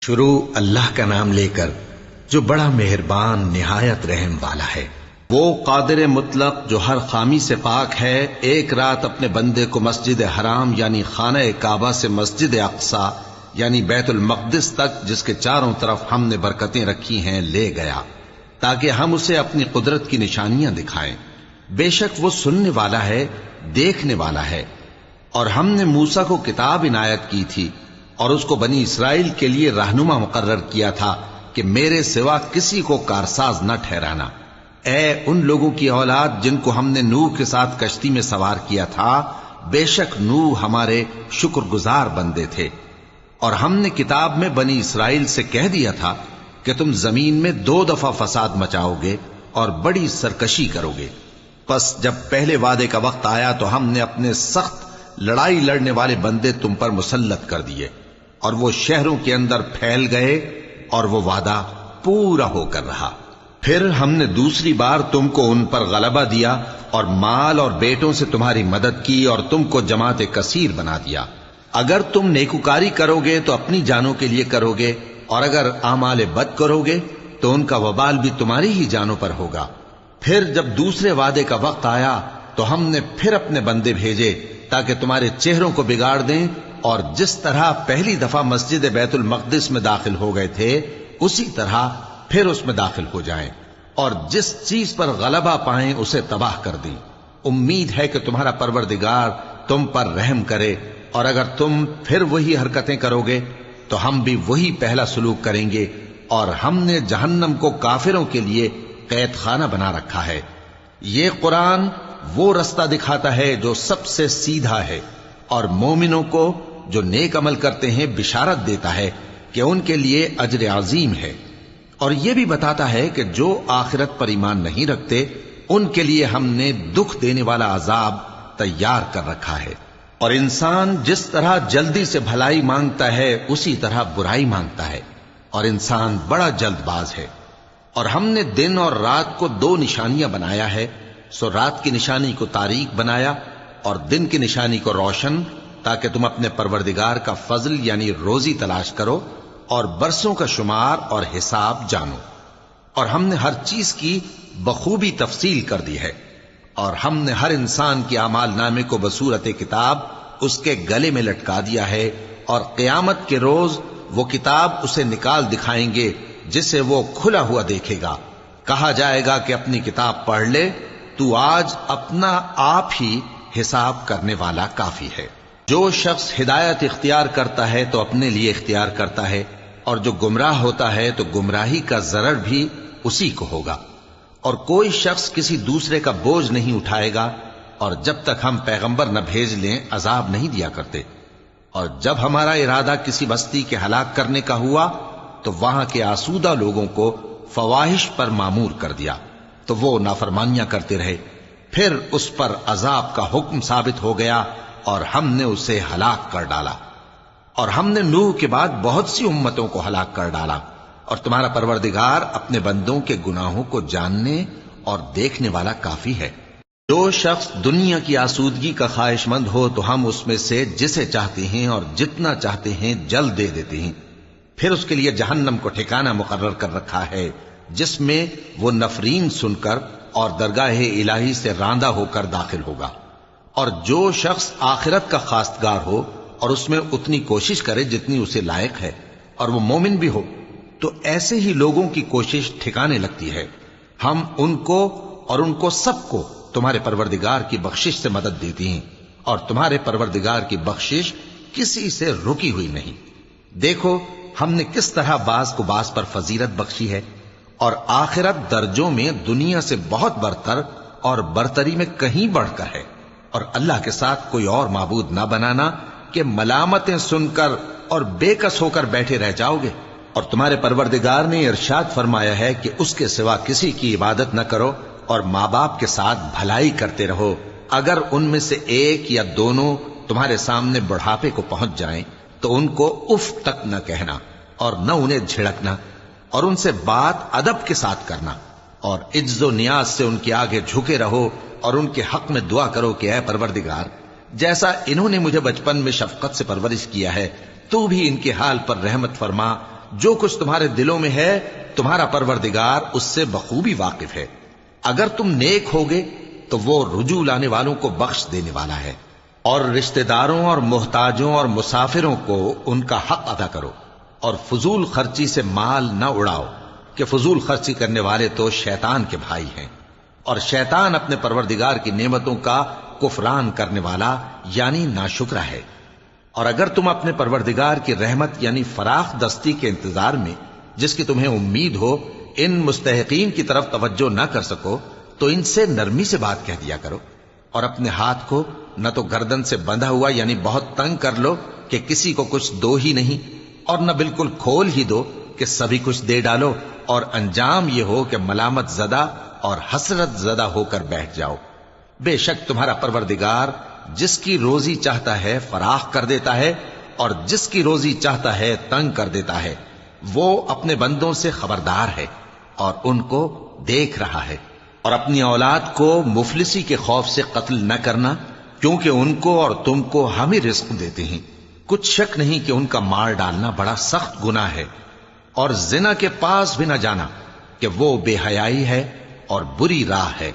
شروع اللہ کا نام لے کر جو بڑا مہربان نہایت رحم والا ہے۔ وہ قادر مطلق جو ہر خامی سے پاک ہے، ایک رات اپنے بندے کو مسجد حرام یعنی خانہ کعبہ سے مسجد اقصی یعنی بیت المقدس تک، جس کے چاروں طرف ہم نے برکتیں رکھی ہیں، لے گیا تاکہ ہم اسے اپنی قدرت کی نشانیاں دکھائیں۔ بے شک وہ سننے والا ہے، دیکھنے والا ہے۔ اور ہم نے موسیٰ کو کتاب عنایت کی تھی اور اس کو بنی اسرائیل کے لیے رہنما مقرر کیا تھا کہ میرے سوا کسی کو کارساز نہ ٹھہرانا۔ اے ان لوگوں کی اولاد جن کو ہم نے نوح کے ساتھ کشتی میں سوار کیا تھا، بے شک نوح ہمارے شکر گزار بندے تھے۔ اور ہم نے کتاب میں بنی اسرائیل سے کہہ دیا تھا کہ تم زمین میں 2 دفعہ فساد مچاؤ گے اور بڑی سرکشی کرو گے۔ پس جب پہلے وعدے کا وقت آیا تو ہم نے اپنے سخت لڑائی لڑنے والے بندے تم پر مسلط کر دیے، اور وہ شہروں کے اندر پھیل گئے، اور وہ وعدہ پورا ہو کر رہا۔ پھر ہم نے دوسری بار تم کو ان پر غلبہ دیا اور مال اور بیٹوں سے تمہاری مدد کی اور تم کو جماعت کثیر بنا دیا۔ اگر تم نیکوکاری کرو گے تو اپنی جانوں کے لیے کرو گے، اور اگر اعمال بد کرو گے تو ان کا وبال بھی تمہاری ہی جانوں پر ہوگا۔ پھر جب دوسرے وعدے کا وقت آیا تو ہم نے پھر اپنے بندے بھیجے تاکہ تمہارے چہروں کو بگاڑ دیں، اور جس طرح پہلی دفعہ مسجد بیت المقدس میں داخل ہو گئے تھے اسی طرح پھر اس میں داخل ہو جائیں، اور جس چیز پر غلبہ پائیں اسے تباہ کر دیں۔ امید ہے کہ تمہارا پروردگار تم پر رحم کرے، اور اگر تم پھر وہی حرکتیں کرو گے تو ہم بھی وہی پہلا سلوک کریں گے، اور ہم نے جہنم کو کافروں کے لیے قید خانہ بنا رکھا ہے۔ یہ قرآن وہ رستہ دکھاتا ہے جو سب سے سیدھا ہے، اور مومنوں کو جو نیک عمل کرتے ہیں بشارت دیتا ہے کہ ان کے لیے اجر عظیم ہے، اور یہ بھی بتاتا ہے کہ جو آخرت پر ایمان نہیں رکھتے ان کے لیے ہم نے دکھ دینے والا عذاب تیار کر رکھا ہے۔ اور انسان جس طرح جلدی سے بھلائی مانگتا ہے اسی طرح برائی مانگتا ہے، اور انسان بڑا جلد باز ہے۔ اور ہم نے دن اور رات کو 2 نشانیاں بنایا ہے، سو رات کی نشانی کو تاریک بنایا اور دن کی نشانی کو روشن، تاکہ تم اپنے پروردگار کا فضل یعنی روزی تلاش کرو اور برسوں کا شمار اور حساب جانو۔ اور ہم نے ہر چیز کی بخوبی تفصیل کر دی ہے، اور ہم نے ہر انسان کے اعمال نامے کو بصورت کتاب اس کے گلے میں لٹکا دیا ہے، اور قیامت کے روز وہ کتاب اسے نکال دکھائیں گے جسے وہ کھلا ہوا دیکھے گا۔ کہا جائے گا کہ اپنی کتاب پڑھ لے، تو آج اپنا آپ ہی حساب کرنے والا کافی ہے۔ جو شخص ہدایت اختیار کرتا ہے تو اپنے لیے اختیار کرتا ہے، اور جو گمراہ ہوتا ہے تو گمراہی کا ضرر بھی اسی کو ہوگا۔ اور کوئی شخص کسی دوسرے کا بوجھ نہیں اٹھائے گا، اور جب تک ہم پیغمبر نہ بھیج لیں عذاب نہیں دیا کرتے۔ اور جب ہمارا ارادہ کسی بستی کے ہلاک کرنے کا ہوا تو وہاں کے آسودہ لوگوں کو فواحش پر مامور کر دیا، تو وہ نافرمانیاں کرتے رہے۔ پھر اس پر عذاب کا حکم ثابت ہو گیا اور ہم نے اسے ہلاک کر ڈالا۔ اور ہم نے نوح کے بعد بہت سی امتوں کو ہلاک کر ڈالا، اور تمہارا پروردگار اپنے بندوں کے گناہوں کو جاننے اور دیکھنے والا کافی ہے۔ جو شخص دنیا کی آسودگی کا خواہش مند ہو تو ہم اس میں سے جسے چاہتے ہیں اور جتنا چاہتے ہیں جلد دے دیتے ہیں۔ پھر اس کے لیے جہنم کو ٹھکانہ مقرر کر رکھا ہے، جس میں وہ نفرین سن کر اور درگاہ الہی سے راندہ ہو کر داخل ہوگا۔ اور جو شخص آخرت کا خواستگار ہو اور اس میں اتنی کوشش کرے جتنی اسے لائق ہے، اور وہ مومن بھی ہو، تو ایسے ہی لوگوں کی کوشش ٹھکانے لگتی ہے۔ ہم ان کو اور ان کو سب کو تمہارے پروردگار کی بخشش سے مدد دیتی ہیں، اور تمہارے پروردگار کی بخشش کسی سے رکی ہوئی نہیں۔ دیکھو ہم نے کس طرح بعض کو بعض پر فضیلت بخشی ہے، اور آخرت درجوں میں دنیا سے بہت برتر اور برتری میں کہیں بڑھ کر ہے۔ اور اللہ کے ساتھ کوئی اور معبود نہ بنانا کہ ملامتیں سن کر اور بے کس ہو کر بیٹھے رہ جاؤ گے۔ اور تمہارے پروردگار نے ارشاد فرمایا ہے کہ اس کے سوا کسی کی عبادت نہ کرو، اور ماں باپ کے ساتھ بھلائی کرتے رہو۔ اگر ان میں سے ایک یا دونوں تمہارے سامنے بڑھاپے کو پہنچ جائیں تو ان کو اف تک نہ کہنا، اور نہ انہیں جھڑکنا، اور ان سے بات ادب کے ساتھ کرنا، اور عجز و نیاز سے ان کے آگے جھکے رہو، اور ان کے حق میں دعا کرو کہ اے پروردگار، جیسا انہوں نے مجھے بچپن میں شفقت سے پرورش کیا ہے تو بھی ان کے حال پر رحمت فرما، جو کچھ تمہارے دلوں میں ہے تمہارا پروردگار اس سے بخوبی واقف ہے. اگر تم نیک ہوگے تو وہ رجوع لانے والوں کو بخش دینے والا ہے. اور رشتہ داروں اور محتاجوں اور مسافروں کو ان کا حق ادا کرو، اور فضول خرچی سے مال نہ اڑاؤ کہ فضول خرچی کرنے والے تو شیطان کے بھائی ہیں، اور شیطان اپنے پروردگار کی نعمتوں کا کفران کرنے والا یعنی ناشکرا ہے. اور اگر تم اپنے پروردگار کی رحمت یعنی فراخ دستی کے انتظار میں جس کی تمہیں امید ہو ان مستحقین کی طرف توجہ نہ کر سکو تو ان سے نرمی سے بات کہہ دیا کرو، اور اپنے ہاتھ کو نہ تو گردن سے بندھا ہوا یعنی بہت تنگ کر لو کہ کسی کو کچھ دو ہی نہیں، اور نہ بالکل کھول ہی دو کہ سبھی کچھ دے ڈالو، اور انجام یہ ہو کہ ملامت زدہ اور حسرت زدہ ہو کر بیٹھ جاؤ. بے شک تمہارا پروردگار جس کی روزی چاہتا ہے فراخ کر دیتا ہے، اور جس کی روزی چاہتا ہے تنگ کر دیتا ہے. وہ اپنے بندوں سے خبردار ہے اور ان کو دیکھ رہا ہے. اور اپنی اولاد کو مفلسی کے خوف سے قتل نہ کرنا، کیونکہ ان کو اور تم کو ہم ہی رزق دیتے ہیں. کچھ شک نہیں کہ ان کا مار ڈالنا بڑا سخت گناہ ہے. اور زنا کے پاس بھی نہ جانا کہ وہ بے حیائی ہے اور بری راہ ہے.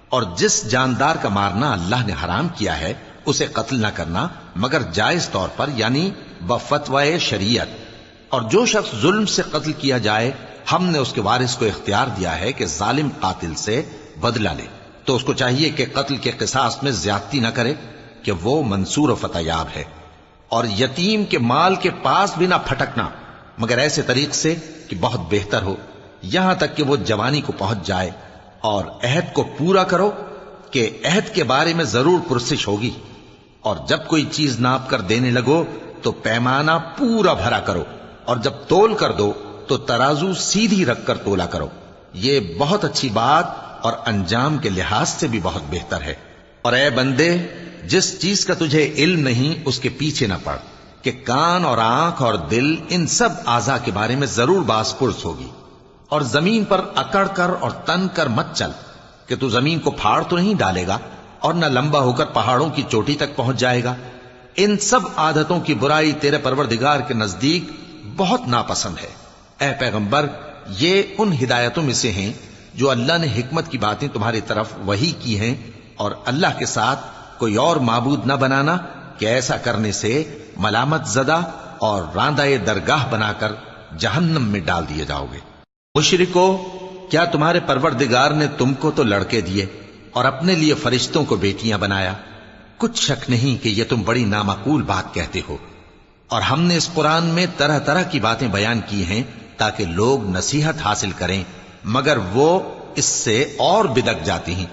اور جس جاندار کا مارنا اللہ نے حرام کیا ہے اسے قتل نہ کرنا مگر جائز طور پر یعنی بفتوائے شریعت. اور جو شخص ظلم سے قتل کیا جائے ہم نے اس کے وارث کو اختیار دیا ہے کہ ظالم قاتل سے بدلہ لے، تو اس کو چاہیے کہ قتل کے قصاص میں زیادتی نہ کرے کہ وہ منصور و فتح یاب ہے. اور یتیم کے مال کے پاس بھی نہ پھٹکنا مگر ایسے طریق سے کہ بہت بہتر ہو، یہاں تک کہ وہ جوانی کو پہنچ جائے. اور عہد کو پورا کرو کہ عہد کے بارے میں ضرور پرسش ہوگی. اور جب کوئی چیز ناپ کر دینے لگو تو پیمانہ پورا بھرا کرو، اور جب تول کر دو تو ترازو سیدھی رکھ کر تولا کرو. یہ بہت اچھی بات اور انجام کے لحاظ سے بھی بہت بہتر ہے. اور اے بندے، جس چیز کا تجھے علم نہیں اس کے پیچھے نہ پڑ کہ کان اور آنکھ اور دل ان سب اعضاء کے بارے میں ضرور باز پرس ہوگی. اور زمین پر اکڑ کر اور تن کر مت چل کہ تو زمین کو پھاڑ تو نہیں ڈالے گا اور نہ لمبا ہو کر پہاڑوں کی چوٹی تک پہنچ جائے گا. ان سب عادتوں کی برائی تیرے پروردگار کے نزدیک بہت ناپسند ہے. اے پیغمبر، یہ ان ہدایتوں میں سے ہیں جو اللہ نے حکمت کی باتیں تمہاری طرف وحی کی ہیں، اور اللہ کے ساتھ کوئی اور معبود نہ بنانا کہ ایسا کرنے سے ملامت زدہ اور راندہ درگاہ بنا کر جہنم میں ڈال دیے جاؤ گے. مشرکو، کیا تمہارے پروردگار نے تم کو تو لڑکے دیے اور اپنے لیے فرشتوں کو بیٹیاں بنایا؟ کچھ شک نہیں کہ یہ تم بڑی نامعقول بات کہتے ہو. اور ہم نے اس قرآن میں طرح طرح کی باتیں بیان کی ہیں تاکہ لوگ نصیحت حاصل کریں، مگر وہ اس سے اور بدک جاتی ہیں.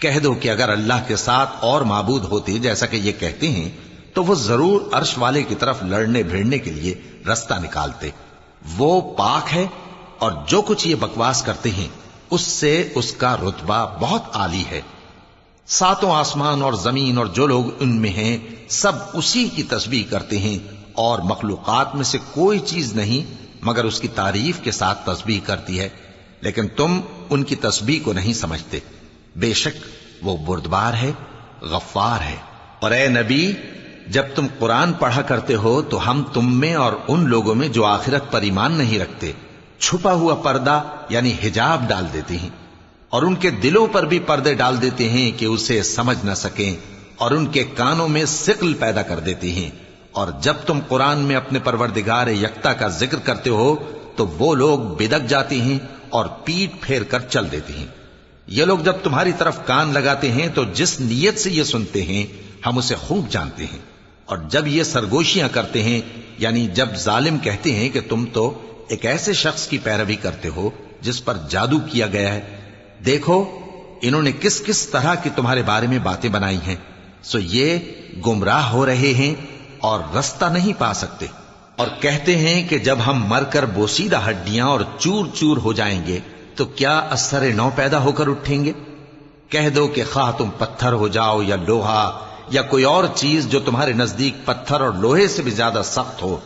کہہ دو کہ اگر اللہ کے ساتھ اور معبود ہوتے جیسا کہ یہ کہتے ہیں تو وہ ضرور عرش والے کی طرف لڑنے بھیڑنے کے لیے رستہ نکالتے. وہ پاک ہے اور جو کچھ یہ بکواس کرتے ہیں اس سے اس کا رتبہ بہت عالی ہے. ساتوں آسمان اور زمین اور جو لوگ ان میں ہیں سب اسی کی تسبیح کرتے ہیں، اور مخلوقات میں سے کوئی چیز نہیں مگر اس کی تعریف کے ساتھ تسبیح کرتی ہے، لیکن تم ان کی تسبیح کو نہیں سمجھتے. بے شک وہ بردبار ہے، غفار ہے. اور اے نبی، جب تم قرآن پڑھا کرتے ہو تو ہم تم میں اور ان لوگوں میں جو آخرت پر ایمان نہیں رکھتے چھپا ہوا پردہ یعنی حجاب ڈال دیتے ہیں، اور ان کے دلوں پر بھی پردے ڈال دیتے ہیں کہ اسے سمجھ نہ سکیں، اور ان کے کانوں میں ثقل پیدا کر دیتے ہیں. اور جب تم قرآن میں اپنے پروردگار یکتا کا ذکر کرتے ہو تو وہ لوگ بدک جاتے ہیں اور پیٹ پھیر کر چل دیتے ہیں. یہ لوگ جب تمہاری طرف کان لگاتے ہیں تو جس نیت سے یہ سنتے ہیں ہم اسے خوب جانتے ہیں. اور جب یہ سرگوشیاں کرتے ہیں یعنی جب ظالم کہتے ہیں کہ تم تو ایک ایسے شخص کی پیروی کرتے ہو جس پر جادو کیا گیا ہے، دیکھو انہوں نے کس کس طرح کی تمہارے بارے میں باتیں بنائی ہیں، سو یہ گمراہ ہو رہے ہیں اور رستہ نہیں پا سکتے. اور کہتے ہیں کہ جب ہم مر کر بوسیدہ ہڈیاں اور چور چور ہو جائیں گے تو کیا اثر نو پیدا ہو کر اٹھیں گے؟ کہہ دو کہ خواہ تم پتھر ہو جاؤ یا لوہا یا کوئی اور چیز جو تمہارے نزدیک پتھر اور لوہے سے بھی زیادہ سخت ہو،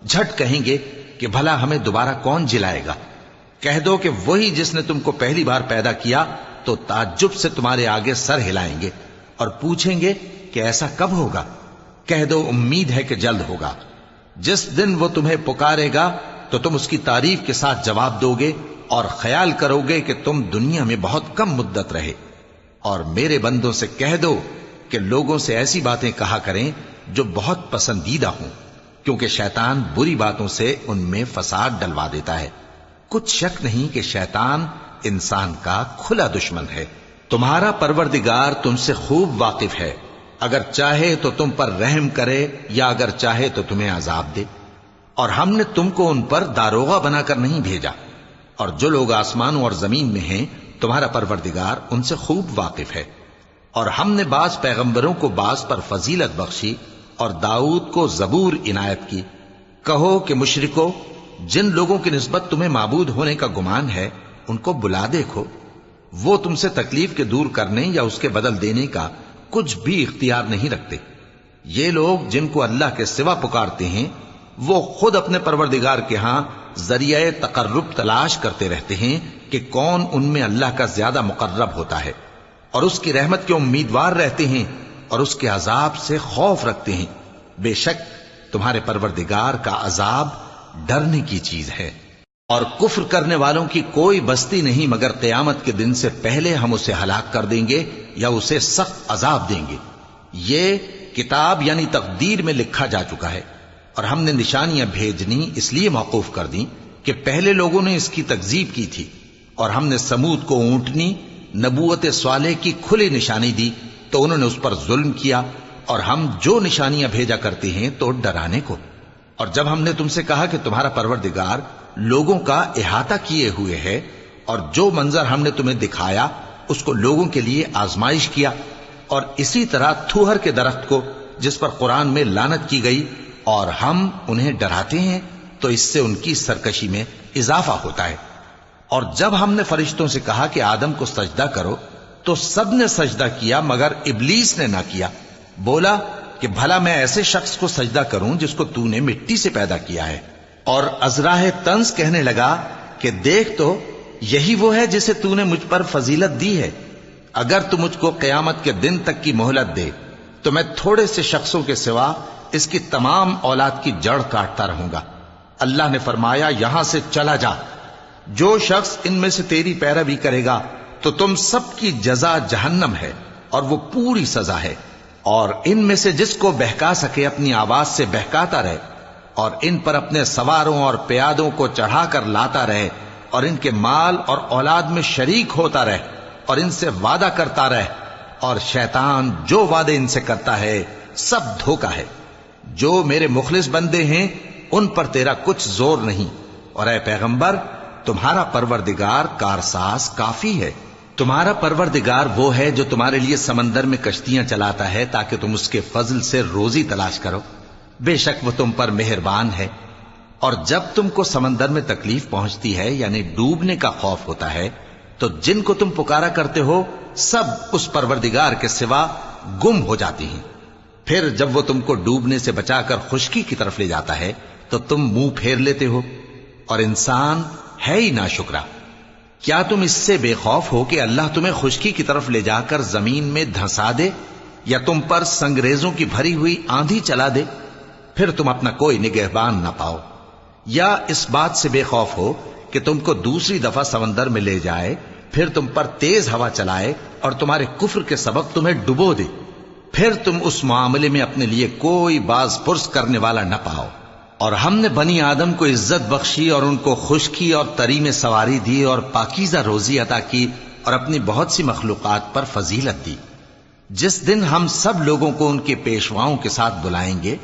جھٹ کہیں گے کہ بھلا ہمیں دوبارہ کون جلائے گا. کہہ دو کہ وہی جس نے تم کو پہلی بار پیدا کیا تو تعجب سے تمہارے آگے سر ہلائیں گے اور پوچھیں گے کہ ایسا کب ہوگا. کہہ دو امید ہے کہ جلد ہوگا. جس دن وہ تمہیں پکارے گا تو تم اس کی تعریف کے ساتھ جواب دو گے اور خیال کرو گے کہ تم دنیا میں بہت کم مدت رہے۔ اور میرے بندوں سے کہہ دو کہ لوگوں سے ایسی باتیں کہا کریں جو بہت پسندیدہ ہوں، کیونکہ شیطان بری باتوں سے ان میں فساد ڈلوا دیتا ہے۔ کچھ شک نہیں کہ شیطان انسان کا کھلا دشمن ہے۔ تمہارا پروردگار تم سے خوب واقف ہے، اگر چاہے تو تم پر رحم کرے یا اگر چاہے تو تمہیں عذاب دے۔ اور ہم نے تم کو ان پر داروغہ بنا کر نہیں بھیجا، اور جو لوگ آسمانوں اور زمین میں ہیں تمہارا پروردگار ان سے خوب واقف ہے۔ اور ہم نے بعض پیغمبروں کو بعض پر فضیلت بخشی اور داؤد کو زبور عنایت کی۔ کہو کہ مشرکو، جن لوگوں کی نسبت تمہیں معبود ہونے کا گمان ہے ان کو بلا دیکھو، وہ تم سے تکلیف کے دور کرنے یا اس کے بدل دینے کا کچھ بھی اختیار نہیں رکھتے۔ یہ لوگ جن کو اللہ کے سوا پکارتے ہیں وہ خود اپنے پروردگار کے ہاں ذریعہ تقرب تلاش کرتے رہتے ہیں کہ کون ان میں اللہ کا زیادہ مقرب ہوتا ہے، اور اس کی رحمت کے امیدوار رہتے ہیں اور اس کے عذاب سے خوف رکھتے ہیں۔ بے شک تمہارے پروردگار کا عذاب ڈرنے کی چیز ہے۔ اور کفر کرنے والوں کی کوئی بستی نہیں مگر قیامت کے دن سے پہلے ہم اسے ہلاک کر دیں گے یا اسے سخت عذاب دیں گے۔ یہ کتاب یعنی تقدیر میں لکھا جا چکا ہے، اور ہم نے نشانیاں بھیجنی اس لیے موقوف کر دیں کہ پہلے لوگوں نے اس کی تکذیب کی تھی، اور ہم نے سمود کو اونٹنی نبوت صالح کی کھلی نشانی دی تو انہوں نے اس پر ظلم کیا، اور ہم جو نشانیاں بھیجا کرتے ہیں تو ڈرانے کو۔ اور جب ہم نے تم سے کہا کہ تمہارا پروردگار لوگوں کا احاطہ کیے ہوئے ہے، اور جو منظر ہم نے تمہیں دکھایا اس کو لوگوں کے لیے آزمائش کیا، اور اسی طرح تھوہر کے درخت کو جس پر قرآن میں لعنت کی گئی، اور ہم انہیں ڈراتے ہیں تو اس سے ان کی سرکشی میں اضافہ ہوتا ہے۔ اور جب ہم نے فرشتوں سے کہا کہ آدم کو سجدہ کرو تو سب نے سجدہ کیا مگر ابلیس نے نہ کیا، بولا کہ بھلا میں ایسے شخص کو سجدہ کروں جس کو تو نے مٹی سے پیدا کیا ہے۔ اور ازراہ طنز کہنے لگا کہ دیکھ تو یہی وہ ہے جسے تو نے مجھ پر فضیلت دی ہے، اگر تو مجھ کو قیامت کے دن تک کی مہلت دے تو میں تھوڑے سے شخصوں کے سوا اس کی تمام اولاد کی جڑ کاٹتا رہوں گا۔ اللہ نے فرمایا یہاں سے چلا جا، جو شخص ان میں سے تیری پیروی کرے گا تو تم سب کی جزا جہنم ہے اور وہ پوری سزا ہے، اور ان میں سے جس کو بہکا سکے اپنی آواز سے بہکاتا رہے، اور ان پر اپنے سواروں اور پیادوں کو چڑھا کر لاتا رہے، اور ان کے مال اور اولاد میں شریک ہوتا رہے، اور ان سے وعدہ کرتا رہے، اور شیطان جو وعدے ان سے کرتا ہے سب دھوکا ہے۔ جو میرے مخلص بندے ہیں ان پر تیرا کچھ زور نہیں، اور اے پیغمبر تمہارا پروردگار کارساز کافی ہے۔ تمہارا پروردگار وہ ہے جو تمہارے لیے سمندر میں کشتیاں چلاتا ہے تاکہ تم اس کے فضل سے روزی تلاش کرو، بے شک وہ تم پر مہربان ہے۔ اور جب تم کو سمندر میں تکلیف پہنچتی ہے یعنی ڈوبنے کا خوف ہوتا ہے تو جن کو تم پکارا کرتے ہو سب اس پروردگار کے سوا گم ہو جاتی ہیں۔ پھر جب وہ تم کو ڈوبنے سے بچا کر خشکی کی طرف لے جاتا ہے تو تم منہ پھیر لیتے ہو، اور انسان ہے ہی ناشکرا۔ کیا تم اس سے بے خوف ہو کہ اللہ تمہیں خشکی کی طرف لے جا کر زمین میں دھنسا دے یا تم پر سنگریزوں کی بھری ہوئی آندھی چلا دے، پھر تم اپنا کوئی نگہبان نہ پاؤ؟ یا اس بات سے بے خوف ہو کہ تم کو دوسری دفعہ سمندر میں لے جائے، پھر تم پر تیز ہوا چلائے اور تمہارے کفر کے سبب تمہیں ڈبو دے، پھر تم اس معاملے میں اپنے لیے کوئی باز پرس کرنے والا نہ پاؤ؟ اور ہم نے بنی آدم کو عزت بخشی اور ان کو خشکی اور تری میں سواری دی اور پاکیزہ روزی عطا کی اور اپنی بہت سی مخلوقات پر فضیلت دی۔ جس دن ہم سب لوگوں کو ان کے پیشواؤں کے ساتھ بلائیں گے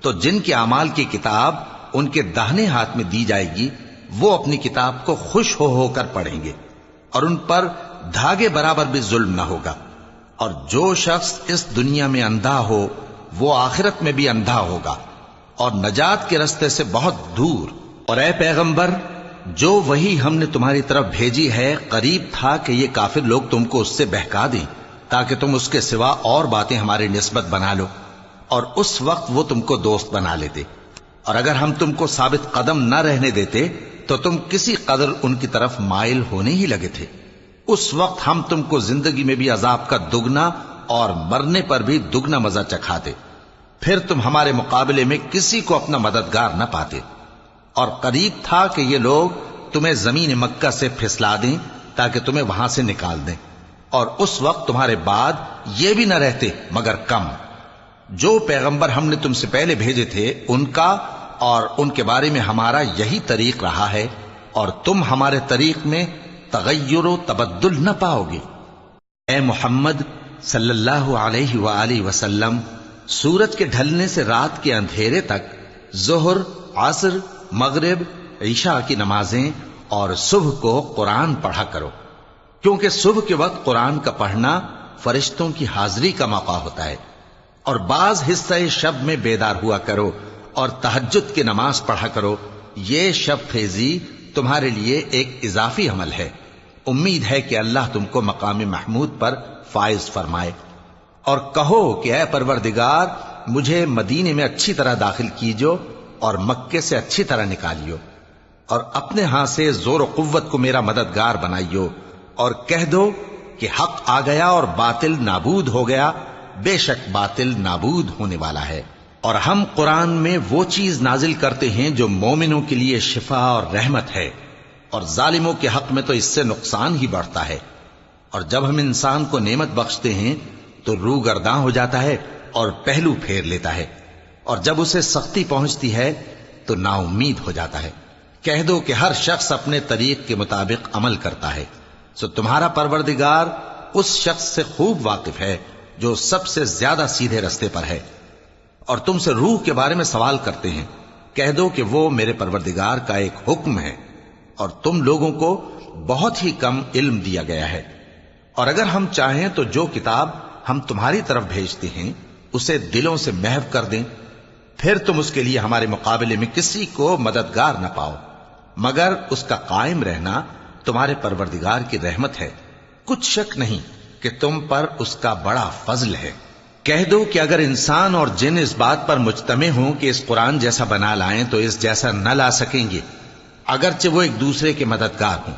تو جن کے اعمال کی کتاب ان کے داہنے ہاتھ میں دی جائے گی وہ اپنی کتاب کو خوش ہو کر پڑھیں گے، اور ان پر دھاگے برابر بھی ظلم نہ ہوگا۔ اور جو شخص اس دنیا میں اندھا ہو وہ آخرت میں بھی اندھا ہوگا اور نجات کے رستے سے بہت دور۔ اور اے پیغمبر جو وہی ہم نے تمہاری طرف بھیجی ہے قریب تھا کہ یہ کافر لوگ تم کو اس سے بہکا دیں تاکہ تم اس کے سوا اور باتیں ہماری نسبت بنا لو، اور اس وقت وہ تم کو دوست بنا لیتے، اور اگر ہم تم کو ثابت قدم نہ رہنے دیتے تو تم کسی قدر ان کی طرف مائل ہونے ہی لگے تھے۔ اس وقت ہم تم کو زندگی میں بھی عذاب کا دگنا اور مرنے پر بھی دگنا مزہ چکھاتے، پھر تم ہمارے مقابلے میں کسی کو اپنا مددگار نہ پاتے۔ اور قریب تھا کہ یہ لوگ تمہیں زمین مکہ سے پھسلا دیں تاکہ تمہیں وہاں سے نکال دیں، اور اس وقت تمہارے بعد یہ بھی نہ رہتے مگر کم۔ جو پیغمبر ہم نے تم سے پہلے بھیجے تھے ان کا اور ان کے بارے میں ہمارا یہی طریق رہا ہے، اور تم ہمارے طریق میں تغیر و تبدل نہ پاؤ گے۔ اے محمد صلی اللہ علیہ وآلہ وسلم، سورج کے ڈھلنے سے رات کے اندھیرے تک ظہر، عصر، مغرب، عشاء کی نمازیں اور صبح کو قرآن پڑھا کرو، کیونکہ صبح کے وقت قرآن کا پڑھنا فرشتوں کی حاضری کا موقع ہوتا ہے، اور بعض حصہ شب میں بیدار ہوا کرو اور تہجد کی نماز پڑھا کرو۔ یہ شب خیزی تمہارے لیے ایک اضافی عمل ہے، امید ہے کہ اللہ تم کو مقام محمود پر فائز فرمائے۔ اور کہو کہ اے پروردگار، مجھے مدینے میں اچھی طرح داخل کیجو اور مکے سے اچھی طرح نکالیو، اور اپنے ہاں سے زور و قوت کو میرا مددگار بنائیو، اور کہہ دو کہ حق آ گیا اور باطل نابود ہو گیا، بے شک باطل نابود ہونے والا ہے۔ اور ہم قرآن میں وہ چیز نازل کرتے ہیں جو مومنوں کے لیے شفا اور رحمت ہے، اور ظالموں کے حق میں تو اس سے نقصان ہی بڑھتا ہے۔ اور جب ہم انسان کو نعمت بخشتے ہیں تو روح گرداں ہو جاتا ہے اور پہلو پھیر لیتا ہے، اور جب اسے سختی پہنچتی ہے تو نا امید ہو جاتا ہے۔ کہہ دو کہ ہر شخص اپنے طریق کے مطابق عمل کرتا ہے، سو تمہارا پروردگار اس شخص سے خوب واقف ہے جو سب سے زیادہ سیدھے رستے پر ہے۔ اور تم سے روح کے بارے میں سوال کرتے ہیں، کہہ دو کہ وہ میرے پروردگار کا ایک حکم ہے، اور تم لوگوں کو بہت ہی کم علم دیا گیا ہے۔ اور اگر ہم چاہیں تو جو کتاب ہم تمہاری طرف بھیجتے ہیں اسے دلوں سے محو کر دیں، پھر تم اس کے لیے ہمارے مقابلے میں کسی کو مددگار نہ پاؤ، مگر اس کا قائم رہنا تمہارے پروردگار کی رحمت ہے، کچھ شک نہیں کہ تم پر اس کا بڑا فضل ہے۔ کہہ دو کہ اگر انسان اور جن اس بات پر مجتمع ہوں کہ اس قرآن جیسا بنا لائیں تو اس جیسا نہ لا سکیں گے، اگرچہ وہ ایک دوسرے کے مددگار ہوں۔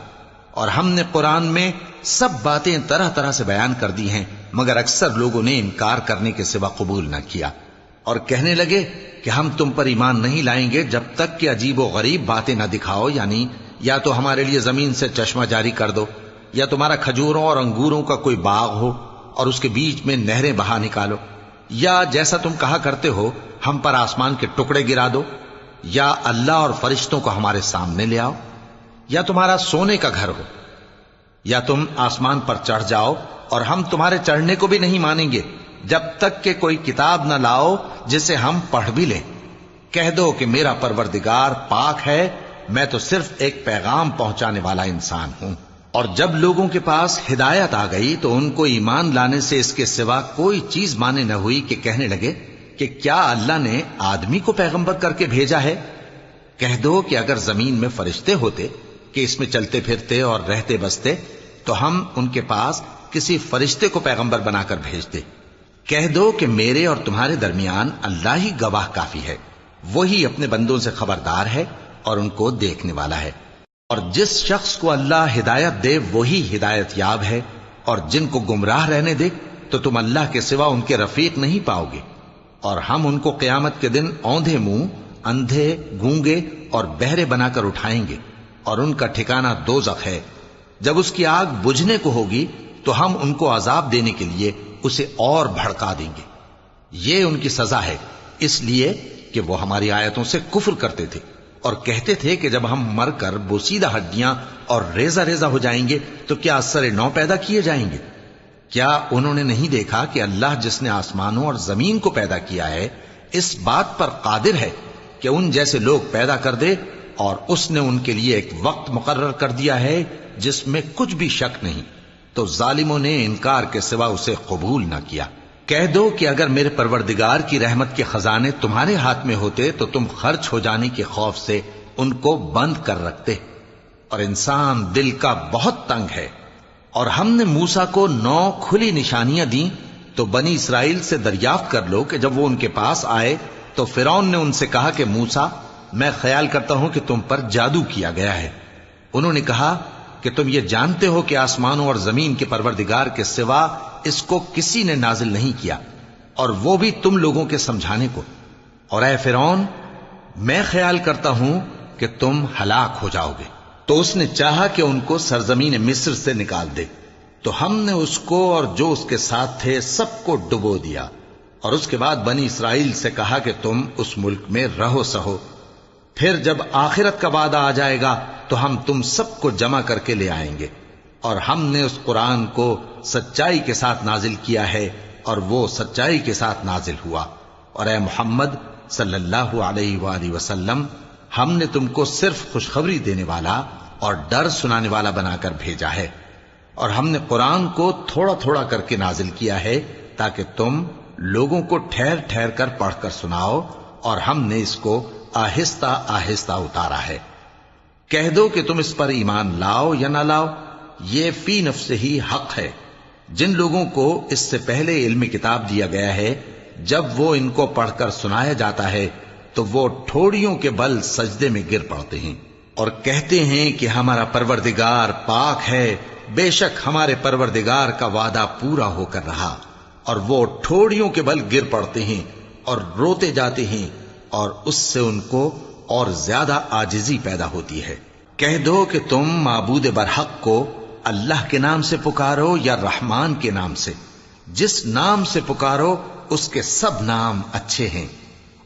اور ہم نے قرآن میں سب باتیں طرح طرح سے بیان کر دی ہیں، مگر اکثر لوگوں نے انکار کرنے کے سوا قبول نہ کیا، اور کہنے لگے کہ ہم تم پر ایمان نہیں لائیں گے جب تک کہ عجیب و غریب باتیں نہ دکھاؤ، یعنی یا تو ہمارے لیے زمین سے چشمہ جاری کر دو، یا تمہارا کھجوروں اور انگوروں کا کوئی باغ ہو اور اس کے بیچ میں نہریں بہا نکالو، یا جیسا تم کہا کرتے ہو ہم پر آسمان کے ٹکڑے گرا دو، یا اللہ اور فرشتوں کو ہمارے سامنے لے آؤ، یا تمہارا سونے کا گھر ہو، یا تم آسمان پر چڑھ جاؤ اور ہم تمہارے چڑھنے کو بھی نہیں مانیں گے جب تک کہ کوئی کتاب نہ لاؤ جسے ہم پڑھ بھی لیں۔ کہہ دو کہ میرا پروردگار پاک ہے، میں تو صرف ایک پیغام پہنچانے والا انسان ہوں۔ اور جب لوگوں کے پاس ہدایت آ گئی تو ان کو ایمان لانے سے اس کے سوا کوئی چیز مانے نہ ہوئی کہ کہنے لگے کہ کیا اللہ نے آدمی کو پیغمبر کر کے بھیجا ہے؟ کہہ دو کہ اگر زمین میں فرشتے ہوتے کہ اس میں چلتے پھرتے اور رہتے بستے تو ہم ان کے پاس کسی فرشتے کو پیغمبر بنا کر بھیجتے۔ کہہ دو کہ میرے اور تمہارے درمیان اللہ ہی گواہ کافی ہے، وہی اپنے بندوں سے خبردار ہے اور ان کو دیکھنے والا ہے۔ اور جس شخص کو اللہ ہدایت دے وہی ہدایت یاب ہے، اور جن کو گمراہ رہنے دے تو تم اللہ کے سوا ان کے رفیق نہیں پاؤ گے۔ اور ہم ان کو قیامت کے دن اوندھے منہ، اندھے، گونگے اور بہرے بنا کر اٹھائیں گے، اور ان کا ٹھکانہ دوزخ ہے۔ جب اس کی آگ بجھنے کو ہوگی تو ہم ان کو عذاب دینے کے لیے اسے اور بھڑکا دیں گے۔ یہ ان کی سزا ہے، اس لیے کہ وہ ہماری آیتوں سے کفر کرتے تھے اور کہتے تھے کہ جب ہم مر کر بوسیدہ ہڈیاں اور ریزہ ریزہ ہو جائیں گے تو کیا اثر نو پیدا کیے جائیں گے؟ کیا انہوں نے نہیں دیکھا کہ اللہ جس نے آسمانوں اور زمین کو پیدا کیا ہے اس بات پر قادر ہے کہ ان جیسے لوگ پیدا کر دے، اور اس نے ان کے لیے ایک وقت مقرر کر دیا ہے جس میں کچھ بھی شک نہیں، تو ظالموں نے انکار کے سوا اسے قبول نہ کیا۔ کہہ دو کہ اگر میرے پروردگار کی رحمت کے خزانے تمہارے ہاتھ میں ہوتے تو تم خرچ ہو جانے کے خوف سے ان کو بند کر رکھتے، اور انسان دل کا بہت تنگ ہے۔ اور ہم نے موسیٰ کو 9 کھلی نشانیاں دیں تو بنی اسرائیل سے دریافت کر لو کہ جب وہ ان کے پاس آئے تو فرعون نے ان سے کہا کہ موسیٰ، میں خیال کرتا ہوں کہ تم پر جادو کیا گیا ہے۔ انہوں نے کہا کہ تم یہ جانتے ہو کہ آسمانوں اور زمین کے پروردگار کے سوا اس کو کسی نے نازل نہیں کیا، اور وہ بھی تم لوگوں کے سمجھانے کو۔ اور اے فرعون، میں خیال کرتا ہوں کہ تم ہلاک ہو جاؤ گے۔ تو اس نے چاہا کہ ان کو سرزمین مصر سے نکال دے، تو ہم نے اس کو اور جو اس کے ساتھ تھے سب کو ڈبو دیا، اور اس کے بعد بنی اسرائیل سے کہا کہ تم اس ملک میں رہو سہو، پھر جب آخرت کا وعدہ آ جائے گا تو ہم تم سب کو جمع کر کے لے آئیں گے۔ اور ہم نے اس قرآن کو سچائی کے ساتھ نازل کیا ہے، اور وہ سچائی کے ساتھ نازل ہوا۔ اور اے محمد صلی اللہ علیہ وآلہ وسلم، ہم نے تم کو صرف خوشخبری دینے والا اور ڈر سنانے والا بنا کر بھیجا ہے، اور ہم نے قرآن کو تھوڑا تھوڑا کر کے نازل کیا ہے تاکہ تم لوگوں کو ٹھہر ٹھہر کر پڑھ کر سناؤ، اور ہم نے اس کو آہستہ آہستہ اتارا ہے۔ کہہ دو کہ تم اس پر ایمان لاؤ یا نہ لاؤ، یہ فی نفس ہی حق ہے۔ جن لوگوں کو اس سے پہلے علم کتاب دیا گیا ہے، جب وہ ان کو پڑھ کر سنایا جاتا ہے تو وہ ٹھوڑیوں کے بل سجدے میں گر پڑتے ہیں اور کہتے ہیں کہ ہمارا پروردگار پاک ہے، بے شک ہمارے پروردگار کا وعدہ پورا ہو کر رہا، اور وہ ٹھوڑیوں کے بل گر پڑتے ہیں اور روتے جاتے ہیں، اور اس سے ان کو اور زیادہ عاجزی پیدا ہوتی ہے۔ کہہ دو کہ تم معبود برحق کو اللہ کے نام سے پکارو یا رحمان کے نام سے، جس نام سے پکارو اس کے سب نام اچھے ہیں،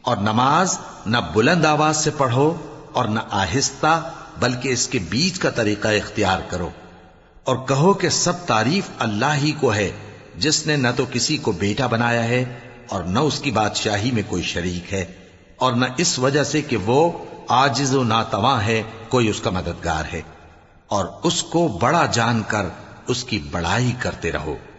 اور نماز نہ بلند آواز سے پڑھو اور نہ آہستہ، بلکہ اس کے بیچ کا طریقہ اختیار کرو، اور کہو کہ سب تعریف اللہ ہی کو ہے، جس نے نہ تو کسی کو بیٹا بنایا ہے اور نہ اس کی بادشاہی میں کوئی شریک ہے، اور نہ اس وجہ سے کہ وہ عاجز و ناتواں ہے کوئی اس کا مددگار ہے، اور اس کو بڑا جان کر اس کی بڑائی کرتے رہو۔